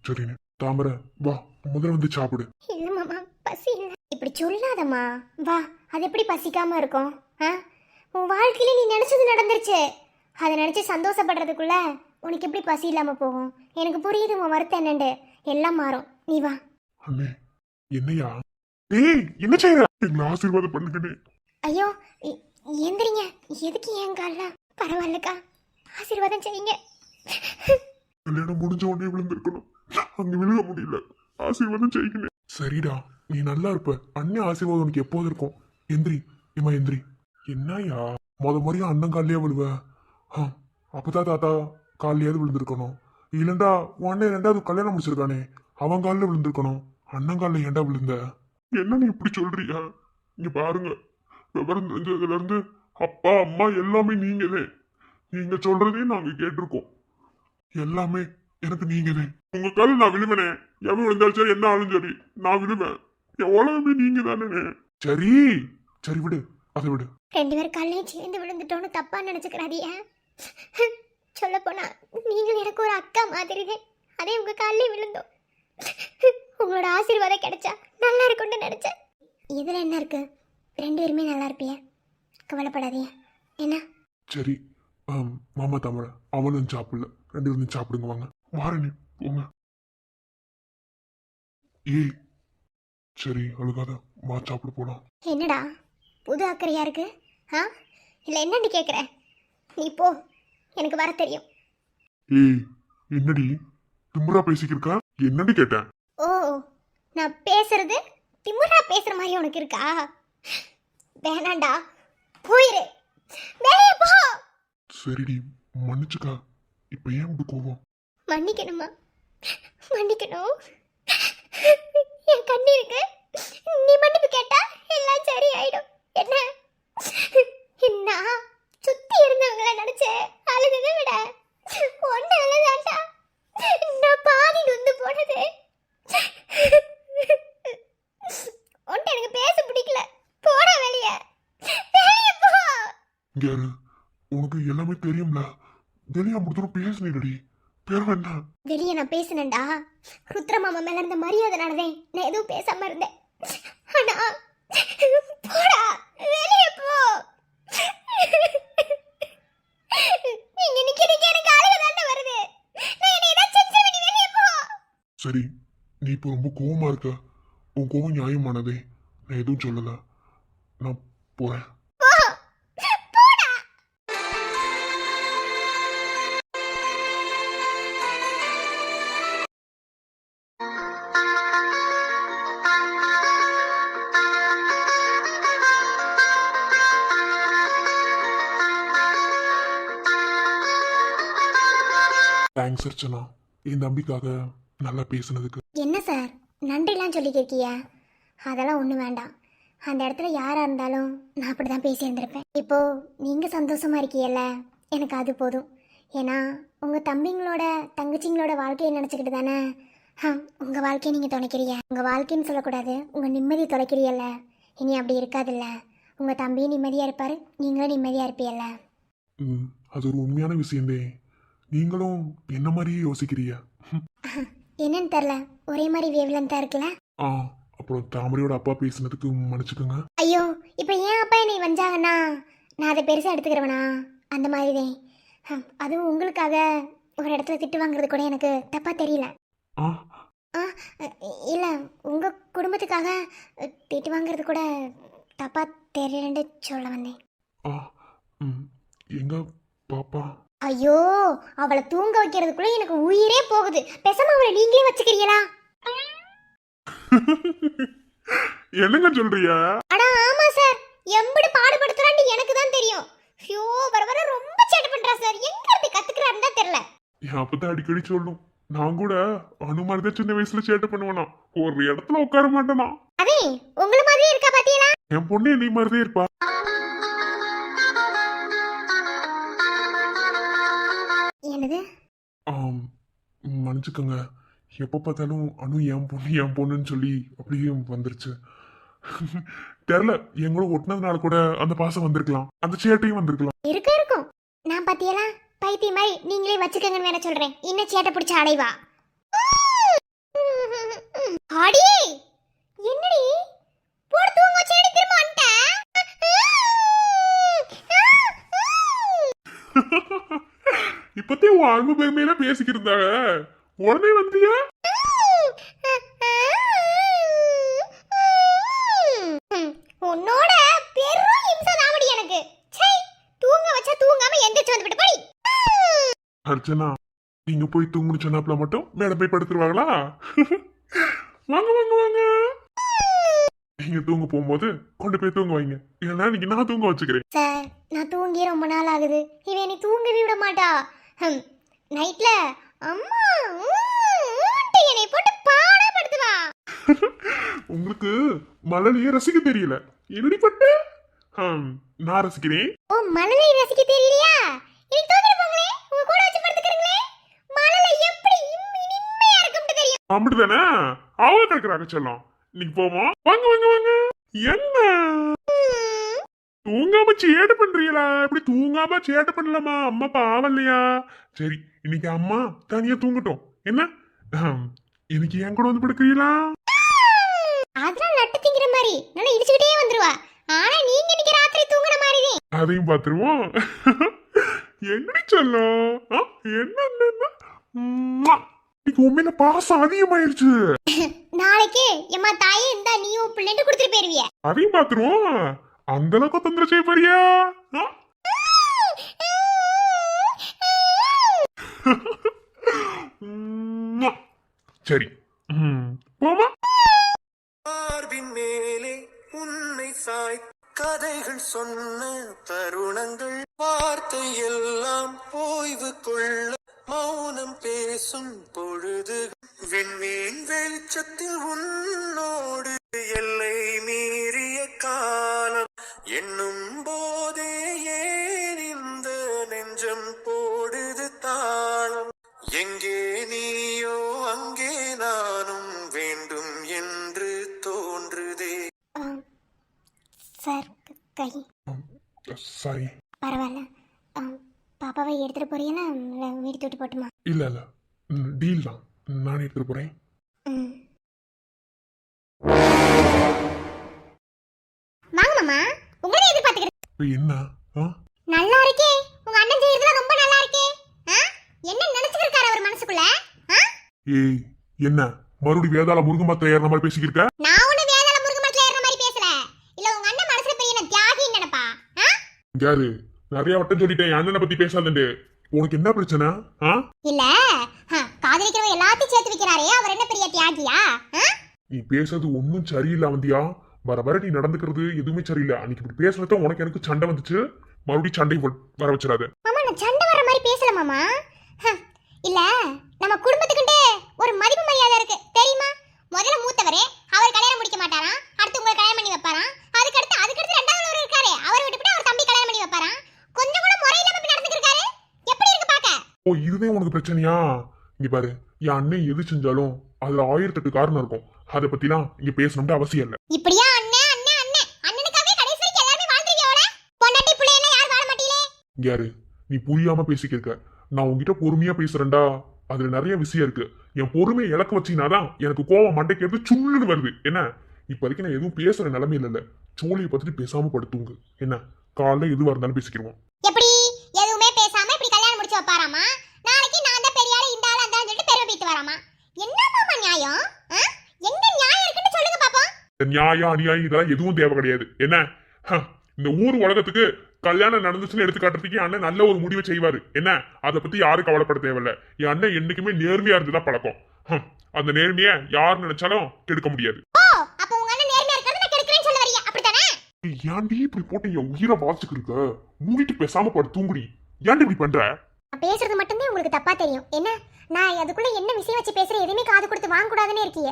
சரிண்ணே. தாமரை வா, முதல்ல வந்து சாப்பிடு. இல்ல மாமா, பசி இல்லை. இப்படி சொல்லாதம்மா, வா. அது எப்படி பசிக்காம இருக்கும்? உன் வாழ்க்கையில நீ நினைச்சது நடந்துருச்சு. அதை நினைச்சு சந்தோஷப்படுறதுக்குள்ள உனக்கு எப்படி பசி இல்லாம போகும்? எனக்கு புரியுது உன் வருத்தம் என்னண்டு. எல்லாம் மாறும், நீ வா. அண்ணே என்னையா? ஏய், என்ன செய்யற? எங்களை ஆசீர்வாதம் பண்ணுங்கண்ணே. ஐயோ, எந்திரிங்க. எதுக்கு என் கால? பரவாயில்லக்கா, ஆசீர்வாதம் செய்யுங்க. கல்யாணம் முடிஞ்ச உடனே விழுந்திருக்கணும், அங்க விழுக முடியல. ஆசீர்வாதம் செய்யுங்க. சரிடா, நீ நல்லா இருப்ப. அண்ணன் ஆசீர்வாதம் உனக்கு எப்போது இருக்கும். எந்திரி ஏமா, எந்திரி. என்னையா முறையா அண்ணன் காலையே விழுவ? அப்பதான் தாத்தா காலையாவது விழுந்திருக்கணும். இல்லைண்டா உன் அண்ணன் 2வது கல்யாணம் முடிச்சிருக்கானே, அவன் காலில் விழுந்திருக்கணும். அண்ணன் காலில் ஏண்டா விழுந்த? என்ன நீ இப்படி சொல்றியா? இங்க பாருங்க, விவரம் தெரிஞ்சதுல இருந்து அப்பா அம்மா எல்லாமே நீங்களே. நீங்க சொல்றதே நாங்க கேட்டிருக்கோம். எல்லாமே எனக்கு நீங்களே. உங்க கால நான் விழுவேனே, எவன் விழுந்தாலும் சரி, என்ன ஆளும் சரி, நான் விழுவேன். என் உலகமே நீங்க தானே. சரி சரி விடு, அதை விடு. 2 பேர் காலையும் சேர்ந்து விழுந்துட்டோன்னு தப்பா நினைச்சுக்கிறாதீங்க. சொல்ல போனா நீங்கள் எனக்கு ஒரு அக்கா மாதிரி. அதே உங்க காலையே விழுந்தோம். உங்களோட ஆசீர்வாதம் கிடைச்சா நல்லா இருக்கும்னு நினைச்சேன். இதுல என்ன இருக்கு? 2 பேருமே நல்லா இருப்பீங்க, கவலைப்படாதீங்க. என்ன? சரி, மாமா தாமரை அவனும் சாப்பிடல. 2 பேரும் சாப்பிடுங்க. வாங்க வாரனே, போங்க. ஏய் சரி, அழுகாத, வா சாப்பிட போலாம். என்னடா புது அக்கறையா இருக்கு? இல்ல என்னன்னு கேக்குற? நீ போ, எனக்கு வர தெரியும். ஏய் என்னடி திமுறா பேசிக்கிருக்கா? என்னடி கேட்டேன்? ஓ, நான் பேசுறது திமுறா பேசுற மாதிரி உனக்கு இருக்கா? வேணாண்டா, போயிரு, வெளியே போ. சரிடி, மன்னிச்சுக்கா. இப்ப ஏன் இப்படி கோவம்? மன்னிக்கணுமா? மன்னிக்கணும். என் கண்ணீருக்கு நீ மன்னிப்பு கேட்டா எல்லாம் சரி ஆயிடும். என்ன, நான் சுத்தி இருந்தவங்கள நினைச்சு அழுததை விட ஒன்னு அழுதாண்டா நான் பாதி நொந்து போனது. ஒன்ட்டு எனக்கு பேச பிடிக்கல. போடா வெளியே, வெளியே போ. இங்க யாரு? உனக்கு எல்லாமே தெரியும்ல. வெளியே முடித்தோம் பேசுனீடி. பேரும் என்ன? வெளியே நான் பேசினேன்டா. ருத்ர மாமா மேல இருந்த மரியாதைனாலதான் நான் எதுவும் பேசாம இருந்தேன். ஆனா போடா, வெளியே போ. நீங்க நிக்கிறீங்க, எனக்கு அழுகதாண்டா வருது. நான் என்ன ஏதாவது செஞ்சிருவேன், நீ வெளியே போ. சரி, நீ இப்போ ரொம்ப கோவமா இருக்க. உன் கோவம் நியாயமானதே. நான் எதுவும் சொல்லல. நான் போறேன். போ, போடா. தேங்க்ஸ் அர்ச்சனா, என் தம்பிக்காக நல்லா பேசுனதுக்கு. என்ன சார் நன்றிலாம் சொல்லிக்கிருக்கிய? அதெல்லாம் ஒன்றும் வேண்டாம். அந்த இடத்துல யாராக இருந்தாலும் நான் அப்படி தான் பேசியிருந்திருப்பேன். இப்போது நீங்கள் சந்தோஷமாக இருக்கீல்ல, எனக்கு அது போதும். ஏன்னா உங்கள் தம்பிங்களோட தங்கச்சிங்களோட வாழ்க்கையை நினச்சிக்கிட்டு தானே உங்கள் வாழ்க்கையை நீங்கள் தொலைக்கிறீங்க. உங்கள் வாழ்க்கைன்னு சொல்லக்கூடாது, உங்கள் நிம்மதி தொலைக்கிறீல்ல. இனி அப்படி இருக்காதுல்ல. உங்கள் தம்பியும் நிம்மதியாக இருப்பார், நீங்களும் நிம்மதியாக இருப்பீல்ல. அது ஒரு உண்மையான விஷயந்தே. நீங்களும் என்ன மாதிரியே யோசிக்கிறீங்க. என்னன்னு தெரில, ஒரே மாதிரி வேவ்லன்ஸா இருக்குல்ல. அப்புறம் தாமரையோட அப்பா பேசுனதுக்கு மன்னிச்சுக்கோங்க. ஐயோ, இப்போ ஏன் அப்பா என்னை வந்தாங்கன்னா நான் அதை பெருசாக எடுத்துக்கிறவனா? அந்த மாதிரி தான். அதுவும் உங்களுக்காக ஒரு இடத்துல திட்டு வாங்குறது கூட எனக்கு தப்பாக தெரியல. இல்லை, உங்கள் குடும்பத்துக்காக திட்டு வாங்குறது கூட தப்பாக தெரியலன்னு சொல்ல வந்தேன். எங்க பாப்பா? ஐயோ, அவளை தூங்க வைக்கிறதுக்குள்ள எனக்கு உயிரே போகுது. பேசாம அவளை நீங்களே வச்சுக்கிறீங்களா? என்னங்க சொல்றியா? அட ஆமா சார், எம்படி பாடுபடுத்துறான்னு எனக்கு தான் தெரியும். ஐயோ, வர வர ரொம்ப சேட்டை பண்றா சார். எங்க இருந்து கத்துக்கிறாருன்னு தான் தெரியல. என் அப்பதான் அடிக்கடி சொல்லும், நான் கூட அனுமாரி தான் சின்ன வயசுல சேட்டை பண்ணுவேனா, ஒரு இடத்துல உட்கார மாட்டேனா. அதே உங்களை மாதிரியே இருக்கா பாத்தீங்களா? என் பொண்ணு நீ மாதிரியே இருப்பா. என்னது? மன்னிச்சுக்கோங்க, எப்போ பார்த்தாலும் அனு என் பொண்ணுன்னு சொல்லி அப்படியே வந்துருச்சு. தெரியல, எங்களோட ஒட்டினதுனால கூட அந்த பாசம் வந்திருக்கலாம், அந்த சேட்டையும் வந்திருக்கலாம். இருக்கும். நான் பாத்தியலா பைத்திய மாதிரி நீங்களே வச்சுக்கங்கன்னு வேற சொல்றேன். இன்னும் சேட்டை பிடிச்ச அடைவா. அடி என்னடி போடு தூங்க வச்சேடி திரும்ப வந்துட்ட. இப்பத்தே உன் அன்பு பெருமையில பேசிக்கிட்டு இருந்தாங்க, உடனே வந்தியா? உன்னோட பெரும் இம்சை தாவடி எனக்கு. சை, தூங்க வச்சா தூங்காம எந்திரிச்சு வந்து போடி. அர்ச்சனா, நீங்க போய் தூங்குன்னு சொன்னாப்ல மட்டும் மேடம் போய் படுத்துருவாங்களா? வாங்க வாங்க வாங்க, நீங்க தூங்க போகும்போது கொண்டு போய் தூங்க வைங்க, இல்லைன்னா நீங்க நான் தூங்க வச்சுக்கிறேன். சார், நான் தூங்கி ரொம்ப நாள் ஆகுது. இவன் என்னை தூங்கவே விட மாட்டா. நைட்ல அம்மா என்னை போட்டு பாடப்படுத்துவா. உங்களுக்கு மலலையே ரசிக்க தெரியல, என்னடி பட்ட? நான் ரசிக்கிறேன். ஓ, மலலை ரசிக்க தெரியலையா? எனக்கு தூக்கிட்டு போங்களே, உங்க கூட வச்சு படுத்துக்கிறீங்களே. மலலை எப்படி இனிமையா இருக்கும்னு தெரியும். அப்படிதானே அவங்க கிடக்குறாங்க செல்லம். இன்னைக்கு போமா? வாங்க வாங்க வாங்க. என்ன தூங்காம சேட்டை பண்றீங்களா? இப்படி தூங்காம சேட்டை பண்ணலாமா? அம்மா பாவம் இல்லையா? சரி, இன்னைக்கு அம்மா தனியா தூங்கட்டும். என்ன இன்னைக்கு என் கூட வந்து படுக்கிறீங்களா? அதெல்லாம் நட்டு திங்கிற மாதிரி நல்லா இடிச்சுக்கிட்டே வந்துருவா. ஆனா நீங்க இன்னைக்கு ராத்திரி தூங்குற மாதிரி. அதையும் பாத்துருவோம். என்னடி சொல்லும்? என்ன இன்னைக்கு உண்மையில பாசம் அதிகமாயிருச்சு. நாளைக்கு எம்மா தாயே இந்த நீயும் பிள்ளைட்டு கொடுத்துட்டு போயிருவிய. அதையும் பாத்துருவோம். அந்த அளவுக்கு தொந்தர செய்ய போறியா? சரி, போமா. மார்பின் மேலே உன்னை சாய் கதைகள் சொன்ன தருணங்கள், வார்த்தை எல்லாம் ஓய்வு கொள்ள மௌனம் பேசும் பொழுது, விண்மீன் வெளிச்சத்தில் உன்னோடு எல்லை மீறிய காலம் என்னும் போதே ஏன் இந்த நெஞ்சம் போடுது தாளம், எங்கே நீயோ அங்கே நானும் வேண்டும் என்று தோன்றுதே. சார், கை சாரி. பரவாயில்ல. பாப்பாவை எடுத்துட்டு போறீங்களா, இல்லை வீடு தூட்டி போட்டுமா? இல்ல இல்ல, டீல் தான், நான் எடுத்துட்டு போறேன். வாங்க மாமா, உங்களை எதிர்பார்த்துக்கிறேன். என்ன நல்லா இருக்கே, உங்க அண்ணன் செய்யறதுல ரொம்ப நல்லா இருக்கே. என்ன நினைச்சுக்கிருக்காரு அவர் மனசுக்குள்ள? ஏய், என்ன மறுபடியும் வேதாள முருங்கமரத்துல ஏறுற மாதிரி பேசிக்கிருக்க? நான் ஒண்ணு வேதாள முருங்கமரத்துல ஏறுற மாதிரி பேசல. இல்ல உங்க அண்ணன் மனசுல பெரிய தியாகின்னு நினைப்பா? யாரு? நிறைய வட்டம் சொல்லிட்டேன், என் அண்ணனை பத்தி பேசாதண்டு. உனக்கு என்ன பிரச்சனை? இல்ல, காதலிக்கிறவங்க எல்லாத்தையும் சேர்த்து வைக்கிறாரே, அவர் என்ன பெரிய தியாகியா? நீ பேசுறது ஒன்னும் சரியில்லை வந்தியா. வர வர நீ நடந்துக்கிறது எதுவுமே சரியில்லை. அன்னைக்கு இப்படி பேசுறத உனக்கு எனக்கு சண்டை வந்துச்சு, மறுபடியும் சண்டை வர வச்சிடாத. மாமா, நான் சண்டை வர மாதிரி பேசல மாமா. இல்ல நம்ம குடும்பத்துக்கிட்ட ஒரு மதிப்பு மரியாதை இருக்கு தெரியுமா? முதல்ல மூத்தவரே அவர் கல்யாணம் முடிக்க மாட்டாராம், அடுத்து உங்களை கல்யாணம் பண்ணி வைப்பாராம், அதுக்கடுத்து ரெண்டாவது ஒரு இருக்காரு அவர் விட்டுவிட்டு அவர் தம்பி கல்யாணம் பண்ணி வைப்பாராம். கொஞ்சம் கூட முறை இல்லாம இப்படி நடந்துக்கிருக்காரு. எப்படி இருக்கு பாக்க? ஓ இதுவே உனக்கு பிரச்சனையா? இங்க பாரு, என் அண்ணன் எது செஞ்சாலும் அதுல 1008 காரணம் இருக்கும். அதை பத்திலாம் இங்க பேசணும்னு அவசியம் இல்ல. இப்படியா அண்ணே அண்ணே அண்ணே அண்ணனுக்காகவே கடைசி வரைக்கும் எல்லாரும் வாழ்ந்துருவியோட? பொண்டாட்டி பிள்ளையெல்லாம் யார் வாழ மாட்டீங்களே? இங்க யாரு, நீ புரியாம பேசிக்கிருக்க. நான் உன்கிட்ட பொறுமையா பேசுறேன்டா. அதுல நிறைய விஷயம் இருக்கு. என் பொறுமையை இழக்க வச்சினாதான் எனக்கு கோவம் மண்டைக்கு எடுத்து சுள்ளுன்னு வருது. என்ன இப்போதைக்கு நான் எதுவும் பேசுற நிலைமையில இல்ல. சோழியை பார்த்துட்டு பேசாம படுத்துங்க. என்ன காலைல எதுவா இருந்தாலும் பேசிக்கிறோம். எப்படி எதுவுமே பேசாம இப்படி கல்யாணம் முடிச்சு வைப்பாராமா? நாளைக்கு நான் தான் பெரிய ஆளு இந்த ஆளு அந்த சொல்லிட்டு பெருமை பீத்து வராமா? என்ன மாமா நியாயம்? எங்க நியாயம் இருக்குன்னு சொல்லுங்க பாப்போம். இந்த நியாயம் அநியாயம் இதெல்லாம் எதுவும் தேவை கிடையாது. என்ன இந்த ஊர் உலகத்துக்கு கல்யாணம் நடந்துச்சுன்னு எடுத்து காட்டுறதுக்கு என் அண்ணன் நல்ல ஒரு முடிவை செய்வாரு. என்ன அதை பத்தி யாரும் கவலைப்பட தேவையில்ல. என் அண்ணன் என்னைக்குமே நேர்மையா இருந்துதான் பழக்கம். அந்த நேர்மையை யார் நினைச்சாலும் கெடுக்க முடியாது. அப்ப உங்க அண்ணன் நேர்மையா இருக்காது நான் கெடுக்கிறேன்னு சொல்ல வரீங்க அப்படிதானே? ஏன்டி இப்படி போட்டு என் உயிரை வாசிச்சுக்கிருக்க? மூடிட்டு பேசாம படு தூங்குடி. ஏன்டி இப்படி பண்ற? நான் பேசுறது மட்டும்தான் உங்களுக்கு தப்பா தெரியும். என்ன நான் அதுக்குள்ள என்ன விஷயம் வச்சு பேசுறேன் எதுவுமே காது கொடுத்து வாங்க கூடாதுன்னு இருக்கீங்க.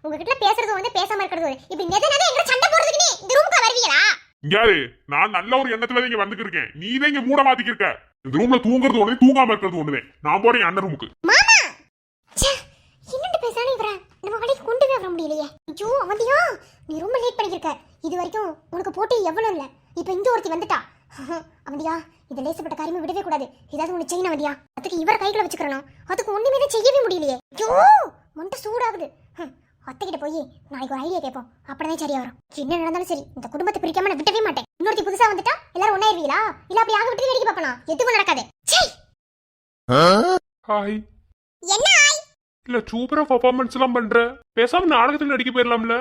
உங்ககிட்ட பேசுறது வந்து பேசாம இருக்கிறது இப்படி நெதனதே எங்க சண்டை போடுறதுக்கு இந்த ரூமுக்கு வருவீங்களா? யாரு நான் நல்ல ஒரு எண்ணத்துல இங்க வந்துக்கிருக்கேன். நீ தான் இங்க மூட மாத்திக்கிருக்க. இந்த ரூம்ல தூங்குறது ஒண்ணு தூங்காம இருக்கிறது ஒண்ணுதே. நான் போறேன் அண்ணன் ரூமுக்கு. மாமா என்னண்டு பேசானே இவர நம்ம வழிக்கு கொண்டு போய் வர முடியலையே. ஐயோ அவந்தியா நீ ரொம்ப லேட் பண்ணிருக்க. இது வரைக்கும் உனக்கு போட்டி எவ்வளவு இல்ல. இப்போ இந்த ஒருத்தி வந்துட்டா. அவந்தியா இது லேசப்பட்ட காரியமே விடவே கூடாது. ஏதாவது ஒண்ணு செய்யணும் அவந்தியா. அதுக்கு இவர கைக்குள்ள வச்சுக்கறணும். அதுக்கு ஒண்ணுமே செய்யவே முடியலையே. ஐயோ மண்டை சூடாகுது. அத்தைகிட்ட போய் நாளைக்கு ஒரு ஐடியா கேட்போம். அப்படிதான் சரியா வரும். என்ன நடந்தாலும் சரி இந்த குடும்பத்தை பிரிக்காம நான் விட்டவே மாட்டேன். இன்னொருத்தி புதுசா வந்துட்டா எல்லாரும் ஒண்ணாயிருவீங்களா? இல்ல அப்படி ஆக விட்டு வேடிக்கை பார்ப்பலாம். எதுவும் நடக்காது. ஹாய். என்ன ஆய்? இல்ல சூப்பரா பெர்ஃபார்மன்ஸ் எல்லாம் பண்ற. பேசாம நாடகத்துல நடிக்க போயிடலாம்ல.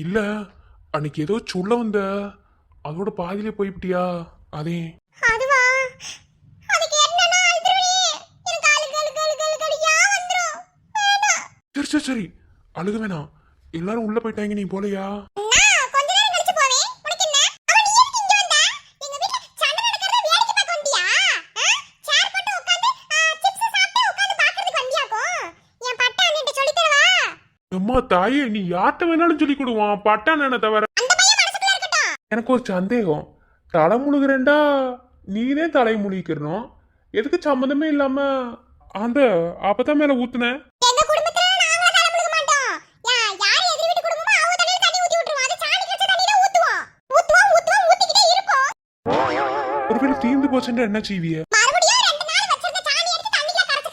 இல்ல அன்னைக்கு ஏதோ சொல்ல வந்த அதோட பாதியிலே போய்விட்டியா? அதே அதுவா அதுக்கு என்னன்னா அழுதுருவே. எனக்கு அழுகலியா வந்துரும். சரி சரி சரி அழுக வேணாம். எல்லாரும் உள்ள போயிட்டாங்க. நீ போலையா? நான் கொஞ்ச நேரம் கழிச்சு போவேன். உனக்கு என்ன? அவ நீ எதுக்கு இங்க வந்த? எங்க வீட்ல சண்டை நடக்கறத வேடிக்கை பார்க்க வந்தியா? சேர் போட்டு உட்கார்ந்து சிப்ஸ் சாப்பிட்டு உட்கார்ந்து பார்க்கிறதுக்கு வந்தியாக்கும்? என் பட்டா அண்ணன்ட்ட சொல்லி தரவா? அம்மா தாயே, நீ யார்கிட்ட வேணாலும் சொல்லி கொடுவான். பட்டான தவிர அந்த பையன் மனசுக்குள்ள இருக்கட்டும். எனக்கு ஒரு சந்தேகம். தலை முழுகிறேன்டா நீனே தலை முழுகிக்கிறணும். எதுக்கு சம்மந்தமே இல்லாம அந்த அப்பதான் மேல ஊத்துன? எங்க குடும்பத்துல நாங்க தலை முழுக மாட்டோம். யார் எதிர் வீட்டு குடும்பமோ அவங்க தலையில தண்ணி ஊத்தி விட்டுருவோம். அது சாணி கச்ச தண்ணில ஊத்துவோம் ஊத்திக்கிட்டே இருப்போம். ஒருவேளை தீந்து போச்சுன்னா என்ன செய்விய? மறுபடியும் 2 நாள் வச்சிருந்த சாணி எடுத்து தண்ணில கரைச்சு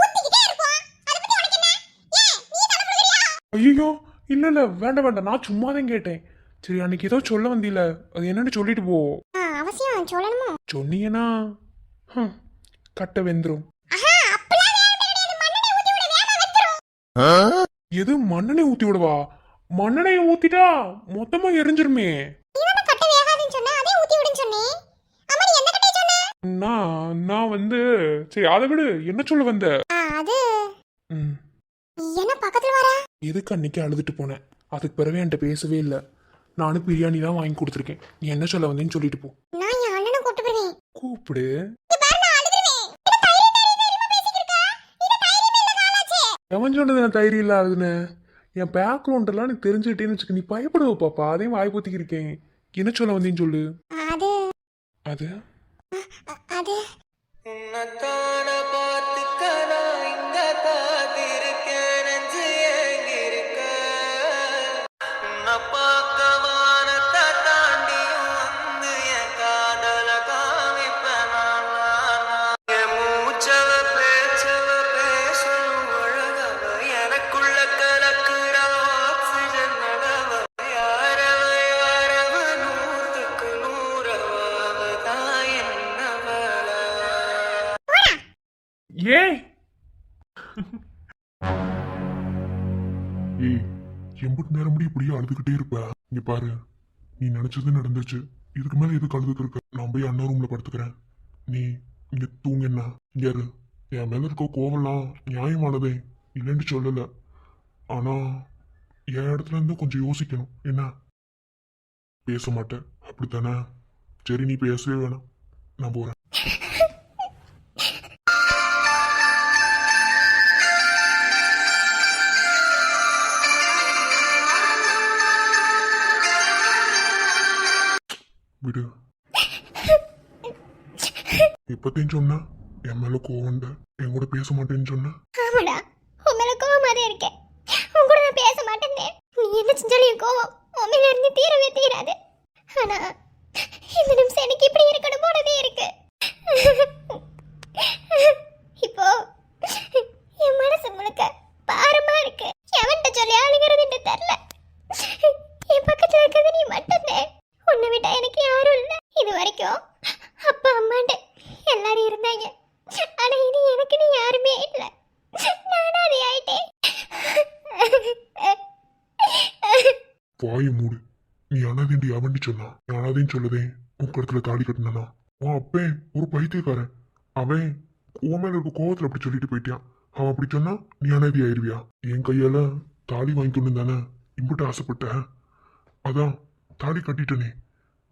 ஊத்திக்கிட்டே இருப்போம். அத பத்தி உனக்கு என்ன? நீ தலை முழுகிறியா? ஐயோ இல்ல இல்ல வேண்டாம் வேண்டாம். நான் சும்மா தான் கேட்டேன். சரி அன்னைக்கு ஏதோ சொல்ல வந்தீல, அது என்னன்னு சொல்லிட்டு போ. அவசியம் சொல்லணுமோ? சொன்னீங்கன்னா கட்ட வெந்துரும். எது மண்ணெண்ணெய் ஊத்தி விடவா? மண்ணெண்ணெய் ஊத்திட்டா மொத்தமா எரிஞ்சிருமே. நான் வந்து சரி அதை விடு. என்ன சொல்ல வந்த? எதுக்கு அன்னைக்கு அழுதுட்டு போனேன். அதுக்கு பிறகு என்கிட்ட பேசவே இல்லை. நானும் பிரியாணி தான் வாங்கி கொடுத்துருக்கேன். நீ என்ன சொல்ல வந்தேன்னு சொல்லிட்டு போ. கூப்பிடு. எவன் சொன்னது நான் தைரியம் இல்லாதுன்னு? என் பேக்ரவுண்ட் எல்லாம் எனக்கு தெரிஞ்சுக்கிட்டேன்னு வச்சுக்க. நீ பயப்படுவ பாப்பா. அதையும் வாய் பொத்திக்கு இருக்கேன். என்ன சொல்ல வந்தேன்னு சொல்லு. அது ஏய் எம்புட்டு நேரம் முடி இப்படியே அழுதுகிட்டே இருப்ப. இங்க பாரு, நீ நினைச்சது நடந்துச்சு. இதுக்கு மேல எதுக்கு அழுதுக்கு இருக்க? நான் போய் அண்ணா ரூம்ல படுத்துக்கிறேன். நீ இங்க தூங்க. என்ன இங்க இரு. என் மேல இருக்க கோவம்லாம் நியாயமானதே இல்லைன்னு சொல்லல. ஆனா என் இடத்துல இருந்து கொஞ்சம் யோசிக்கணும். என்ன பேச மாட்டேன் அப்படித்தானே? சரி, நீ பேசவே வேணாம், நான் போறேன். விடு. இப்பத்தையும் சொன்ன என் மேல கோவண்ட, என் கூட பேச மாட்டேன்னு சொன்ன. ஆமாடா, உன் மேல கோவமாதே இருக்கேன். உன் கூட நான் பேச மாட்டேன்னே. நீ என்ன செஞ்சாலும் என் கோவம் உன் மேல இருந்து தீரவே தீராது. ஆனா இந்த நிமிஷம் எனக்கு இப்படி இருக்கணும் போலவே இருக்கு. இப்போ என் மனசு முழுக்க பாரமா இருக்கு. எவன்கிட்ட சொல்லி அழுகிறதுன்னு தெரியல. என் பக்கத்துல இருக்கிறது நீ மட்டும்தான். உன்னை விட்டா எனக்கு யாரும் இல்லை. இது வரைக்கும் அப்பா அம்மாண்ட எல்லாரும் இருந்தாங்க. ஆனா இனி எனக்கு நீ யாருமே இல்லை. நானும் அதை ஆயிட்டேன். வாயை மூடு. நீ அனாதேண்டி அவன்டி சொன்னா. நீ அனாதைன்னு சொல்லதே உன் கருத்துல தாலி கட்டினா. உன் அப்பேன் ஒரு பைத்தியக்காரன். அவன் உன் மேல இருக்க கோவத்துல அப்படி சொல்லிட்டு போயிட்டான். அவன் அப்படி சொன்னா நீ அனாதி ஆயிருவியா? என் கையால தாலி வாங்கிக்கணும் தானே இம்பிட்டு ஆசைப்பட்ட. அதான் தாலி கட்டிட்டனே.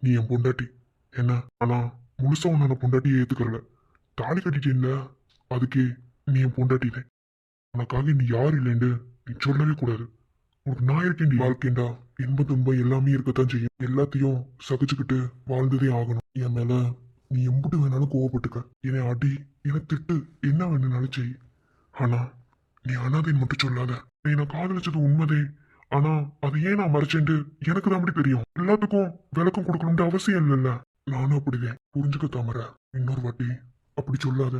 நீ என் பொண்டாட்டி என்ன. ஆனா முழுசா உன்ன பொண்டாட்டியை ஏத்துக்கறல. தாலி கட்டிட்டேன்ல, அதுக்கே நீ என் பொண்டாட்டினே. உனக்காக நீ யார் இல்லைன்னு நீ சொல்லவே கூடாது. உனக்கு நான் இருக்கேன். வாழ்க்கைண்டா இன்ப துன்பம் எல்லாமே இருக்கத்தான் செய்யும். எல்லாத்தையும் சகிச்சுக்கிட்டு வாழ்ந்ததே ஆகணும். என் மேல நீ எம்பிட்டு வேணாலும் கோவப்பட்டுக்க. என்னை அடி, என்னை திட்டு, என்ன வேணும்னாலும் செய். ஆனா நீ அனாதைன்னு மட்டும் சொல்லாத. நீ நான் காதலிச்சது உண்மைதே. ஆனா அது ஏன் நான் மறைச்சேன்ட்டு எனக்கு தான் அப்படி தெரியும். எல்லாத்துக்கும் விளக்கம் கொடுக்கணும்னு அவசியம் இல்லைல்ல. நானும் அப்படிதான். புரிஞ்சுக்க தாமரை. இன்னொரு வாட்டி அப்படி சொல்லாத.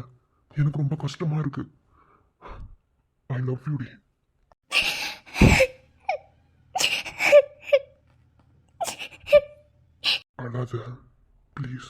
எனக்கு ரொம்ப கஷ்டமா இருக்கு. ஐ லவ் யூ டி. அழாத ப்ளீஸ்.